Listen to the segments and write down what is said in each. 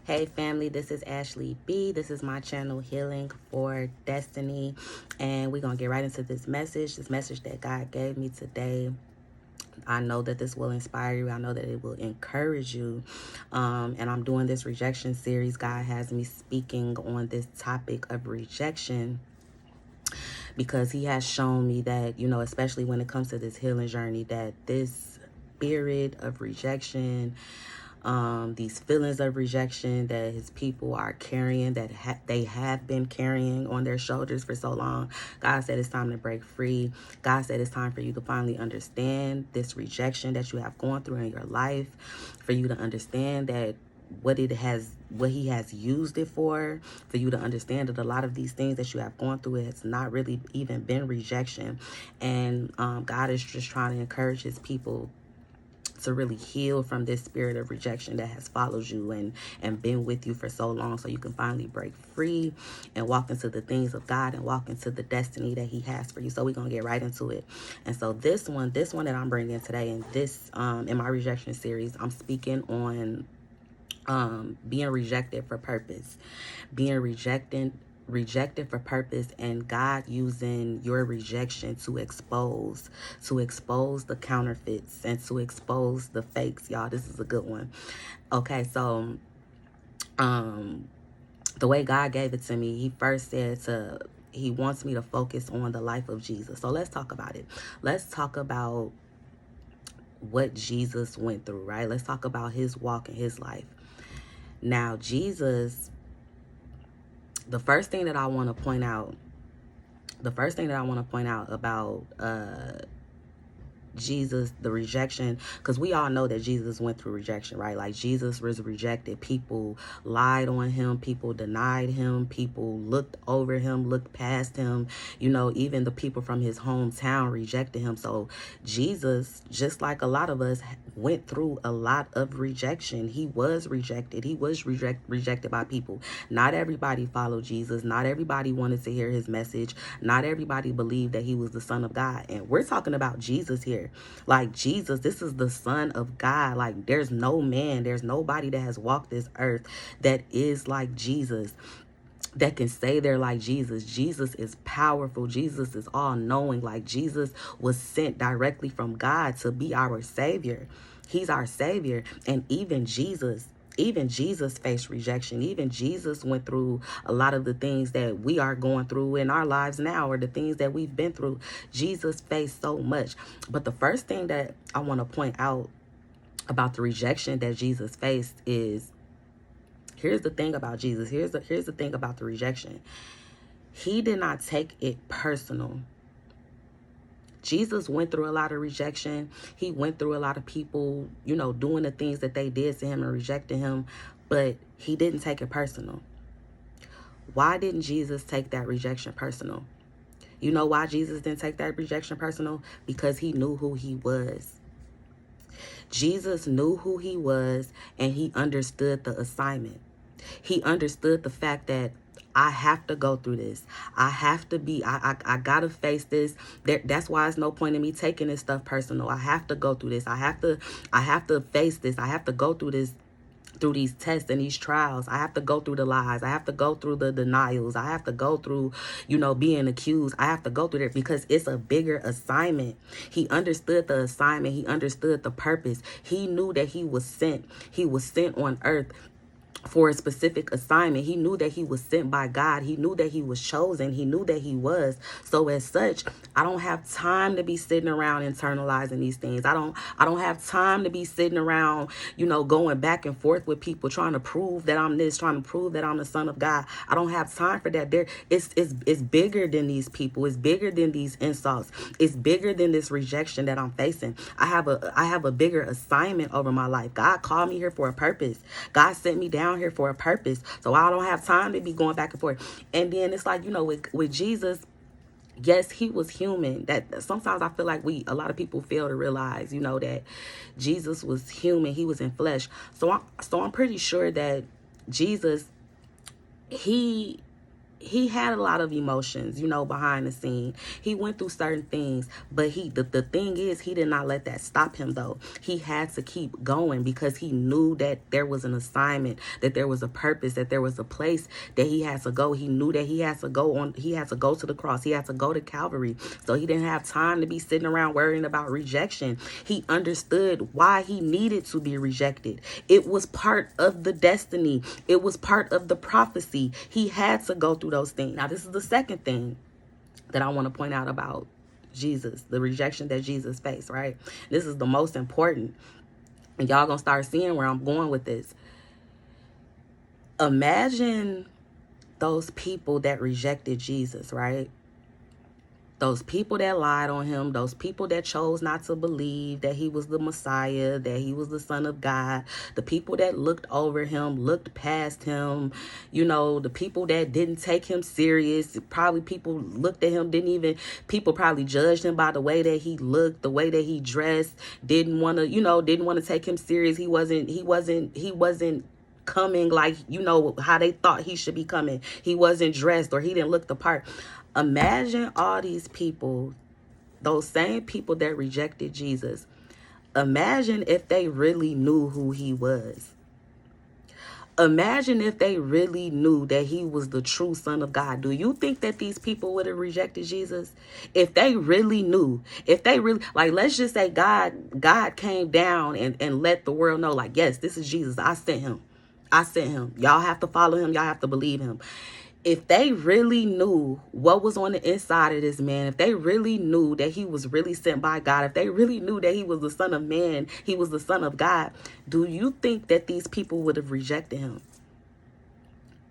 Hey family, this is Ashley B. This is my channel, Healing for Destiny. And we're going to get right into this message that God gave me today. I know that this will inspire you. I know that it will encourage you. And I'm doing this rejection series. God has me speaking on this topic of rejection because he has shown me that, especially when it comes to this healing journey, that this spirit of rejection, these feelings of rejection that his people are carrying, that they have been carrying on their shoulders for so long. God said it's time to break free. God said it's time for you to finally understand this rejection that you have gone through in your life, for you to understand that what he has used it for you to understand that a lot of these things that you have gone through, it has not really even been rejection. And God is just trying to encourage his people to really heal from this spirit of rejection that has followed you and been with you for so long, so you can finally break free and walk into the things of God and walk into the destiny that he has for you. So we're going to get right into it. And so this one that I'm bringing today, in this in my rejection series, I'm speaking on being rejected for purpose, being rejected for purpose, and God using your rejection to expose the counterfeits and to expose the fakes. Y'all, this is a good one. Okay, so the way God gave it to me, he first said he wants me to focus on the life of Jesus. So let's talk about it. Let's talk about what Jesus went through, right? Let's talk about his walk and his life. Now, Jesus, the first thing that I want to point out about Jesus, the rejection, because we all know that Jesus went through rejection, right? Like, Jesus was rejected. People lied on him. People denied him. People looked over him, looked past him. Even the people from his hometown rejected him. So Jesus, just like a lot of us, went through a lot of rejection. He was rejected. He was rejected by people. Not everybody followed Jesus. Not everybody wanted to hear his message. Not everybody believed that he was the Son of God. And we're talking about Jesus here. Like, Jesus, this is the Son of God. Like, there's no man, there's nobody that has walked this earth that is like Jesus, that can say they're like Jesus. Jesus is powerful. Jesus is all-knowing. Like, Jesus was sent directly from God to be our Savior. He's our Savior. And even Jesus faced rejection. Even Jesus went through a lot of the things that we are going through in our lives now, or the things that we've been through. Jesus faced so much. But the first thing that I want to point out about the rejection that Jesus faced is, here's the thing about Jesus. Here's the thing about the rejection. He did not take it personal. Jesus went through a lot of rejection. He went through a lot of people, doing the things that they did to him and rejecting him, but he didn't take it personal. Why didn't Jesus take that rejection personal? You know why Jesus didn't take that rejection personal? Because he knew who he was. Jesus knew who he was, and he understood the assignment. He understood the fact that I have to go through this. I have to be, I gotta face this. That's why it's no point in me taking this stuff personal. I have to go through this. I have to face this. I have to go through this, through these tests and these trials. I have to go through the lies. I have to go through the denials. I have to go through, being accused. I have to go through that because it's a bigger assignment. He understood the assignment. He understood the purpose. He knew that he was sent. He was sent on earth for a specific assignment. He knew that he was sent by God. He knew that he was chosen. He knew that he was. So as such, I don't have time to be sitting around internalizing these things. I don't have time to be sitting around, going back and forth with people trying to prove that I'm this, trying to prove that I'm the Son of God. I don't have time for that. It's bigger than these people. It's bigger than these insults. It's bigger than this rejection that I'm facing. I have a bigger assignment over my life. God called me here for a purpose. God sent me down here for a purpose. So I don't have time to be going back and forth. And then it's like, with Jesus, yes, he was human. That sometimes I feel like a lot of people fail to realize, that Jesus was human. He was in flesh. So I'm pretty sure that Jesus, he he had a lot of emotions, behind the scene. He went through certain things, but the thing is, he did not let that stop him though. He had to keep going because he knew that there was an assignment, that there was a purpose, that there was a place that he had to go. He knew that he had to go to the cross. He had to go to Calvary. So he didn't have time to be sitting around worrying about rejection. He understood why he needed to be rejected. It was part of the destiny. It was part of the prophecy. He had to go through those things. Now, this is the second thing that I want to point out about Jesus, the rejection that Jesus faced, right? This is the most important. And y'all gonna start seeing where I'm going with this. Imagine those people that rejected Jesus, right? Those people that lied on him, those people that chose not to believe that he was the Messiah, that he was the Son of God, the people that looked over him, looked past him, the people that didn't take him serious. Probably people looked at him, people probably judged him by the way that he looked, the way that he dressed, didn't want to take him serious. He wasn't coming like, how they thought he should be coming. He wasn't dressed, or he didn't look the part. Imagine all these people, those same people that rejected Jesus. Imagine if they really knew who he was. Imagine if they really knew that he was the true Son of God. Do you think that these people would have rejected Jesus? If they really knew, let's just say God came down and let the world know, like, yes, this is Jesus. I sent him. Y'all have to follow him. Y'all have to believe him. If they really knew what was on the inside of this man, if they really knew that he was really sent by God, if they really knew that he was the Son of Man, he was the Son of God, do you think that these people would have rejected him?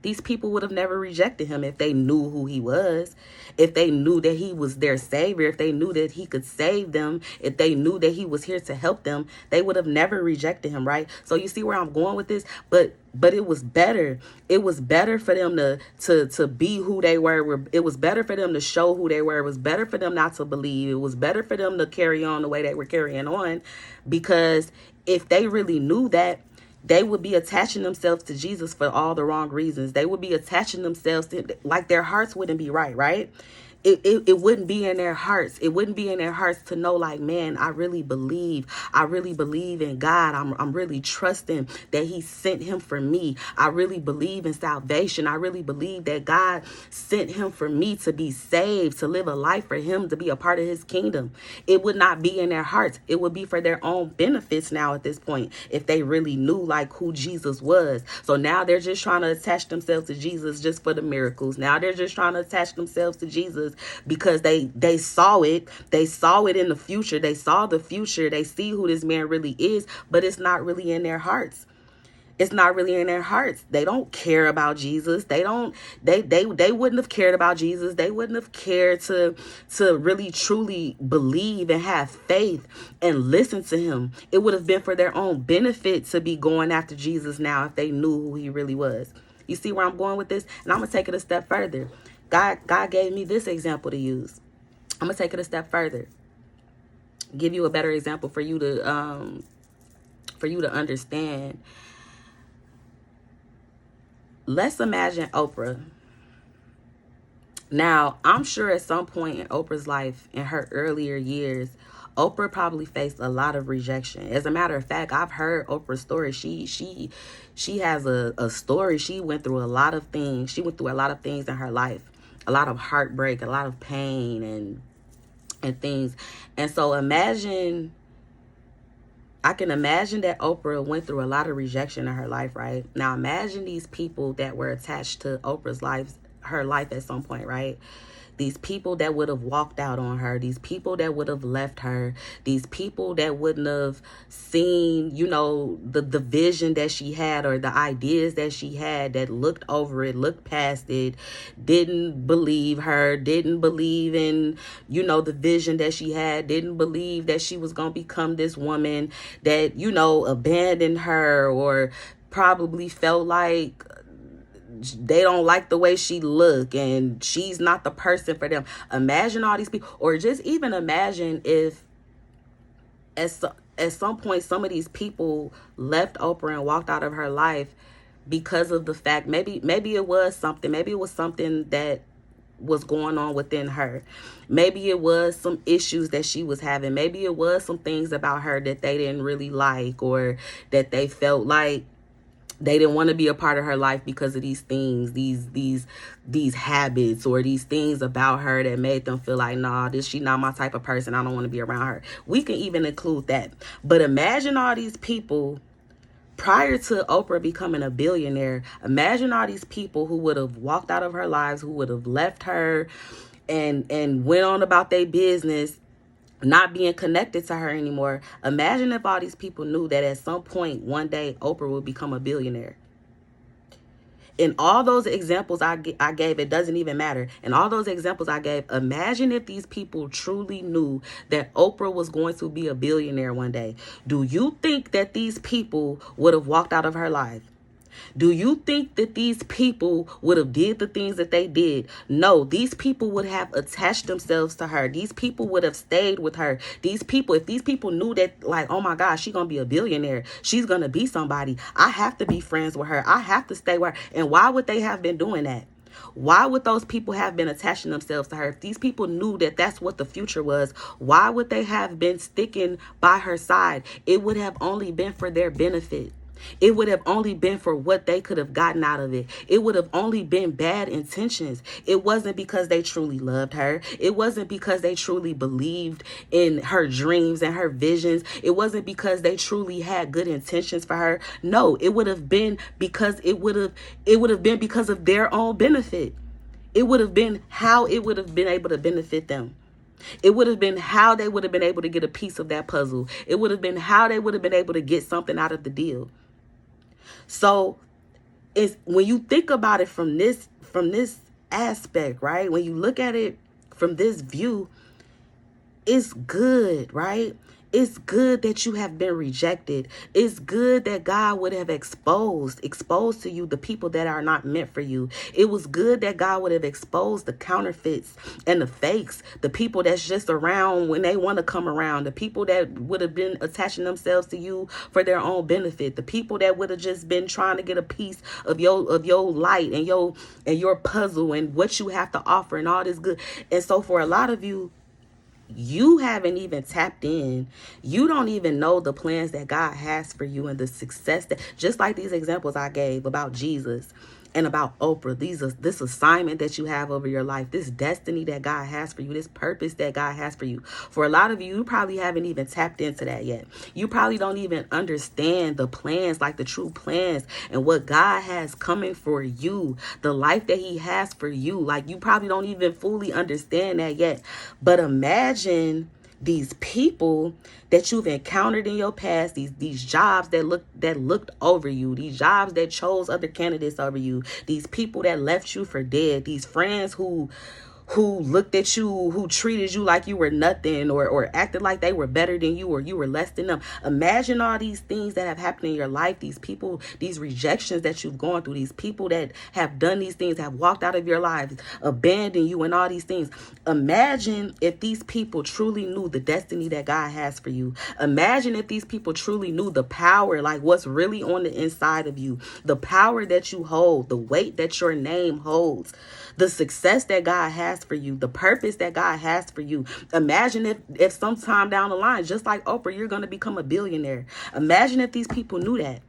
These people would have never rejected him if they knew who he was, if they knew that he was their savior, if they knew that he could save them, if they knew that he was here to help them. They would have never rejected him, right? So you see where I'm going with this? But it was better. It was better for them to be who they were. It was better for them to show who they were. It was better for them not to believe. It was better for them to carry on the way they were carrying on, because if they really knew that, they would be attaching themselves to Jesus for all the wrong reasons. They would be attaching themselves to, like, their hearts wouldn't be right, right? It wouldn't be in their hearts. It wouldn't be in their hearts to know, like, man, I really believe in God. I'm really trusting that he sent him for me. I really believe in salvation. I really believe that God sent him for me to be saved, to live a life for him, to be a part of his kingdom. It would not be in their hearts. It would be for their own benefits now at this point, if they really knew, like, who Jesus was. So now they're just trying to attach themselves to Jesus just for the miracles. Now they're just trying to attach themselves to Jesus because they saw it. They saw it in the future. They saw the future. They see who this man really is, but it's not really in their hearts. It's not really in their hearts. They don't care about Jesus. They wouldn't have cared about Jesus. They wouldn't have cared to really truly believe and have faith and listen to him. It would have been for their own benefit to be going after Jesus now if they knew who he really was. You see where I'm going with this? And I'm going to take it a step further. God gave me this example to use. I'm going to take it a step further. Give you a better example for you to understand. Let's imagine Oprah. Now, I'm sure at some point in Oprah's life, in her earlier years, Oprah probably faced a lot of rejection. As a matter of fact, I've heard Oprah's story. She has a story. She went through a lot of things. She went through a lot of things in her life. A lot of heartbreak, a lot of pain and things. And so I can imagine that Oprah went through a lot of rejection in her life, right? Now imagine these people that were attached to Oprah's her life at some point, right? These people that would have walked out on her, these people that would have left her, these people that wouldn't have seen, the vision that she had or the ideas that she had, that looked over it, looked past it, didn't believe her, didn't believe in, the vision that she had, didn't believe that she was going to become this woman, that, abandoned her, or probably felt like they don't like the way she look and she's not the person for them. Imagine all these people, or just even imagine if at some point some of these people left Oprah and walked out of her life because of the fact, maybe it was something that was going on within her. Maybe it was some issues that she was having. Maybe it was some things about her that they didn't really like, or that they felt like they didn't want to be a part of her life because of these things, these habits, or these things about her that made them feel like, nah, she not my type of person. I don't want to be around her. We can even include that. But imagine all these people prior to Oprah becoming a billionaire. Imagine all these people who would have walked out of her lives, who would have left her and went on about their business, not being connected to her anymore. Imagine if all these people knew that at some point one day Oprah would become a billionaire. In all those examples I gave, it doesn't even matter. In all those examples I gave, imagine if these people truly knew that Oprah was going to be a billionaire one day. Do you think that these people would have walked out of her life? Do you think that these people would have did the things that they did? No, these people would have attached themselves to her. These people would have stayed with her. These people, if these people knew that, like, oh my gosh, she's going to be a billionaire, she's going to be somebody, I have to be friends with her, I have to stay with her. And why would they have been doing that? Why would those people have been attaching themselves to her? If these people knew that that's what the future was, why would they have been sticking by her side? It would have only been for their benefit. It would have only been for what they could have gotten out of it. It would have only been bad intentions. It wasn't because they truly loved her. It wasn't because they truly believed in her dreams and her visions. It wasn't because they truly had good intentions for her. No, it would have been because it would have been because of their own benefit. It would have been how it would have been able to benefit them. It would have been how they would have been able to get a piece of that puzzle. It would have been how they would have been able to get something out of the deal. So it's when you think about it from this aspect, right? When you look at it from this view, it's good, right? It's good that you have been rejected. It's good that God would have exposed to you the people that are not meant for you. It was good that God would have exposed the counterfeits and the fakes, the people that's just around when they want to come around, the people that would have been attaching themselves to you for their own benefit, the people that would have just been trying to get a piece of your light and your puzzle and what you have to offer and all this good. And so for a lot of you, you haven't even tapped in. You don't even know the plans that God has for you and the success that, just like these examples I gave about Jesus and about Oprah, this assignment that you have over your life, this destiny that God has for you, this purpose that God has for you. For a lot of you, you probably haven't even tapped into that yet. You probably don't even understand the plans, like the true plans and what God has coming for you, the life that he has for you. Like, you probably don't even fully understand that yet. But imagine these people that you've encountered in your past, these jobs that looked over you, these jobs that chose other candidates over you, these people that left you for dead, these friends who looked at you, who treated you like you were nothing, or acted like they were better than you, or you were less than them. Imagine all these things that have happened in your life, these people, these rejections that you've gone through, these people that have done these things, have walked out of your lives, abandoned you, and all these things. Imagine if these people truly knew the destiny that God has for you. Imagine if these people truly knew the power, like what's really on the inside of you, the power that you hold, the weight that your name holds, the success that God has for you, the purpose that God has for you. Imagine if sometime down the line, just like Oprah, you're going to become a billionaire. Imagine if these people knew that.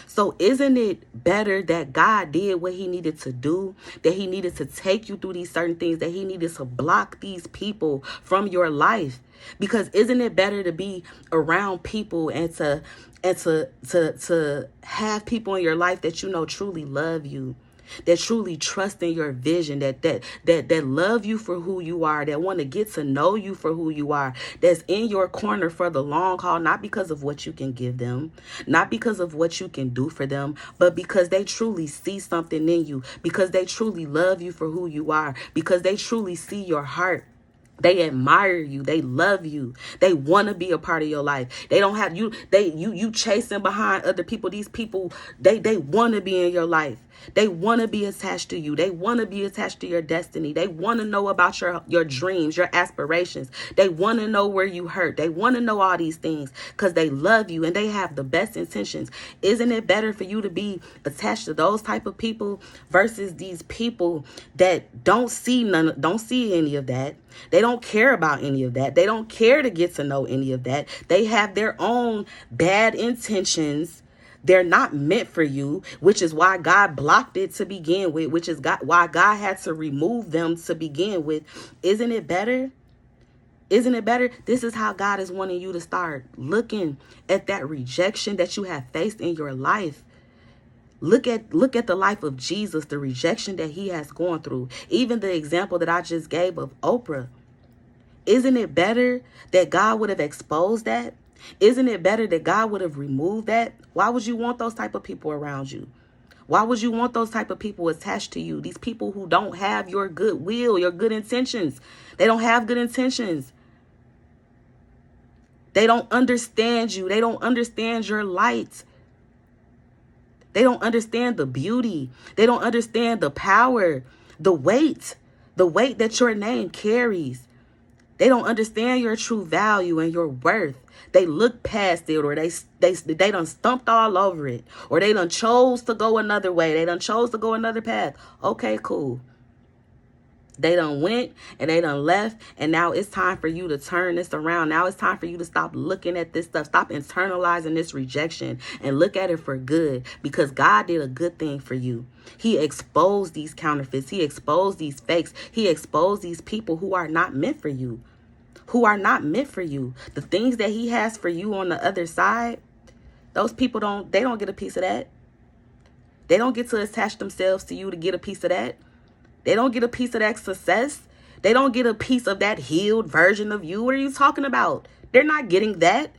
So isn't it better that God did what he needed to do, that he needed to take you through these certain things, that he needed to block these people from your life? Because isn't it better to be around people and to have people in your life that you know truly love you, that truly trust in your vision, that love you for who you are, that want to get to know you for who you are, that's in your corner for the long haul, not because of what you can give them, not because of what you can do for them, but because they truly see something in you, because they truly love you for who you are, because they truly see your heart They admire you. They love you. They want to be a part of your life. They don't have you. You chasing behind other people. These people, they want to be in your life. They want to be attached to you. They want to be attached to your destiny. They want to know about your dreams, your aspirations. They want to know where you hurt. They want to know all these things because they love you and they have the best intentions. Isn't it better for you to be attached to those type of people versus these people that don't see any of that? They don't care about any of that. They don't care to get to know any of that. They have their own bad intentions. They're not meant for you, which is why God blocked it to begin with, which is why God had to remove them to begin with. Isn't it better? Isn't it better? This is how God is wanting you to start looking at that rejection that you have faced in your life. Look at the life of Jesus, the rejection that he has gone through. Even the example that I just gave of Oprah. Isn't it better that God would have exposed that? Isn't it better that God would have removed that? Why would you want those type of people around you? Why would you want those type of people attached to you? These people who don't have your good will, your good intentions. They don't have good intentions. They don't understand you. They don't understand your light. They don't understand the beauty. They don't understand the power, the weight that your name carries. They don't understand your true value and your worth. They look past it, or they done stumped all over it, or they done chose to go another way. They done chose to go another path. Okay, cool. They done went and they done left, and now it's time for you to turn this around. Now it's time for you to stop looking at this stuff. Stop internalizing this rejection and look at it for good, because God did a good thing for you. He exposed these counterfeits. He exposed these fakes. He exposed these people who are not meant for you, who are not meant for you. The things that he has for you on the other side, those people don't get a piece of that. They don't get to attach themselves to you to get a piece of that. They don't get a piece of that success. They don't get a piece of that healed version of you. What are you talking about? They're not getting that.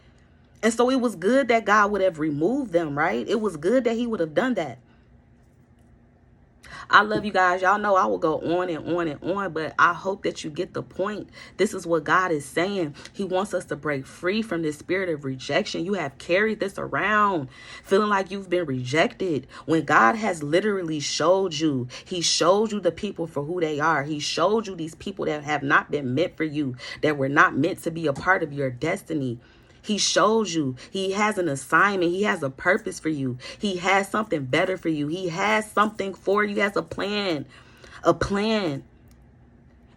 And so it was good that God would have removed them, right? It was good that he would have done that. I love you guys. Y'all know I will go on and on and on, but I hope that you get the point. This is what God is saying. He wants us to break free from this spirit of rejection. You have carried this around, feeling like you've been rejected, when God has literally showed you. He showed you the people for who they are. He showed you these people that have not been meant for you, that were not meant to be a part of your destiny. He shows you. He has an assignment. He has a purpose for you. He has something better for you. He has something for you. He has a plan.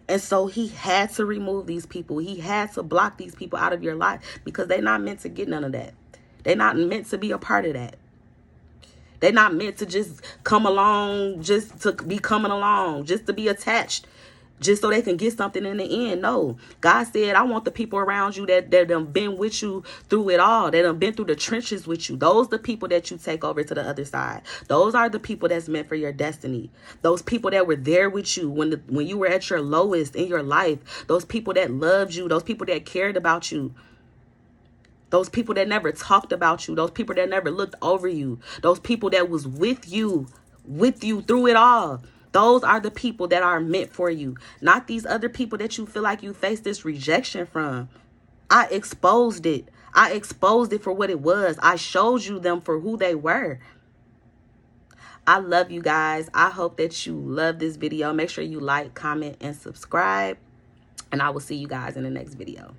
And so he had to remove these people. He had to block these people out of your life, because they're not meant to get none of that. They're not meant to be a part of that. They're not meant to just come along, just to be coming along, just to be attached, just so they can get something in the end. No, God said, I want the people around you that done been with you through it all. That done been through the trenches with you. Those the people that you take over to the other side. Those are the people that's meant for your destiny. Those people that were there with you when you were at your lowest in your life. Those people that loved you. Those people that cared about you. Those people that never talked about you. Those people that never looked over you. Those people that was with you through it all. Those are the people that are meant for you, not these other people that you feel like you face this rejection from. I exposed it. I exposed it for what it was. I showed you them for who they were. I love you guys. I hope that you love this video. Make sure you like, comment, and subscribe. And I will see you guys in the next video.